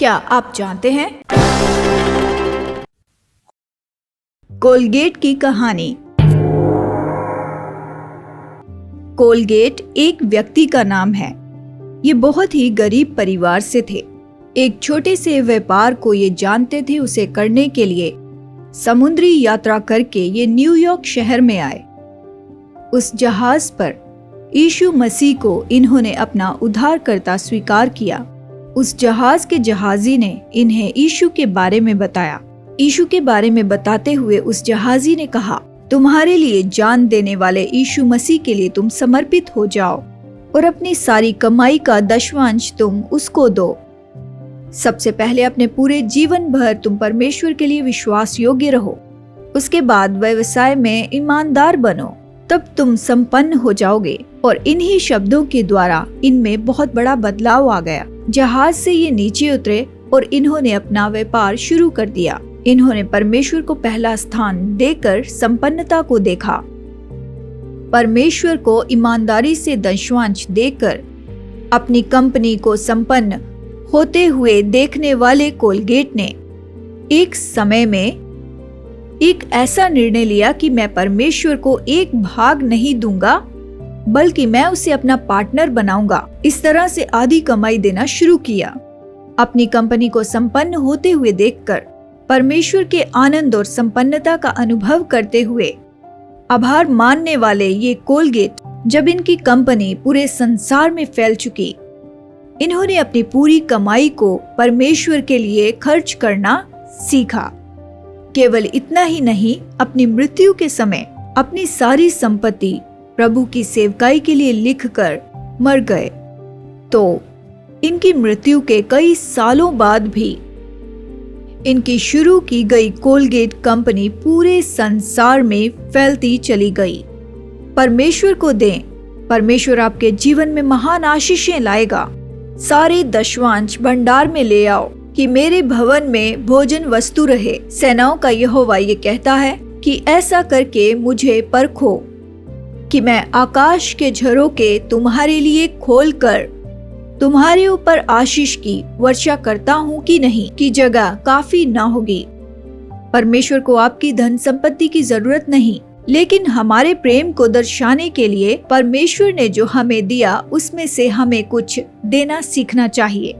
क्या आप जानते हैं कोलगेट की कहानी? कोलगेट एक व्यक्ति का नाम है। ये बहुत ही गरीब परिवार से थे। एक छोटे से व्यापार को ये जानते थे उसे करने के लिए समुद्री यात्रा करके ये न्यूयॉर्क शहर में आए। उस जहाज पर यीशु मसीह को इन्होंने अपना उद्धारकर्ता स्वीकार किया। उस जहाज के जहाजी ने इन्हें यीशु के बारे में बताया। यीशु के बारे में बताते हुए उस जहाजी ने कहा, तुम्हारे लिए जान देने वाले यीशु मसीह के लिए तुम समर्पित हो जाओ और अपनी सारी कमाई का 10वां तुम उसको दो। सबसे पहले अपने पूरे जीवन भर तुम परमेश्वर के लिए विश्वास योग्य रहो। उसके बाद व्यवसाय में ईमानदार बनो, तब तुम संपन्न हो जाओगे। और इन्हीं शब्दों के द्वारा इनमें बहुत बड़ा बदलाव आ गया। जहाज से ये नीचे उतरे और इन्होंने अपना व्यापार शुरू कर दिया। इन्होंने परमेश्वर को पहला स्थान देकर संपन्नता को देखा। परमेश्वर को ईमानदारी से 10वां देकर अपनी कंपनी को संपन्न होते हुए देखने वाले कोलगेट ने एक समय में एक ऐसा निर्णय लिया कि मैं परमेश्वर को एक भाग नहीं दूंगा, बल्कि मैं उसे अपना पार्टनर बनाऊंगा। इस तरह से आधी कमाई देना शुरू किया। अपनी कंपनी को संपन्न होते हुए देखकर परमेश्वर के आनंद और संपन्नता का अनुभव करते हुए आभार मानने वाले ये कोलगेट, जब इनकी कंपनी पूरे संसार में फैल चुकी, इन्होंने अपनी पूरी कमाई को परमेश्वर के लिए खर्च करना सीखा। केवल इतना ही नहीं, अपनी मृत्यु के समय अपनी सारी संपत्ति प्रभु की सेवकाई के लिए लिखकर मर गए। तो इनकी मृत्यु के कई सालों बाद भी इनकी शुरू की गई कोलगेट कंपनी पूरे संसार में फैलती चली गई। परमेश्वर को दें, परमेश्वर आपके जीवन में महान आशीषें लाएगा। सारे 10वां भंडार में ले आओ कि मेरे भवन में भोजन वस्तु रहे। सेनाओं का यहोवा ये कहता है कि ऐसा करके मुझे परखो कि मैं आकाश के झरोखे तुम्हारे लिए खोलकर तुम्हारे ऊपर आशीष की वर्षा करता हूँ कि नहीं, कि जगह काफी ना होगी। परमेश्वर को आपकी धन संपत्ति की जरूरत नहीं, लेकिन हमारे प्रेम को दर्शाने के लिए परमेश्वर ने जो हमें दिया उसमें से हमें कुछ देना सीखना चाहिए।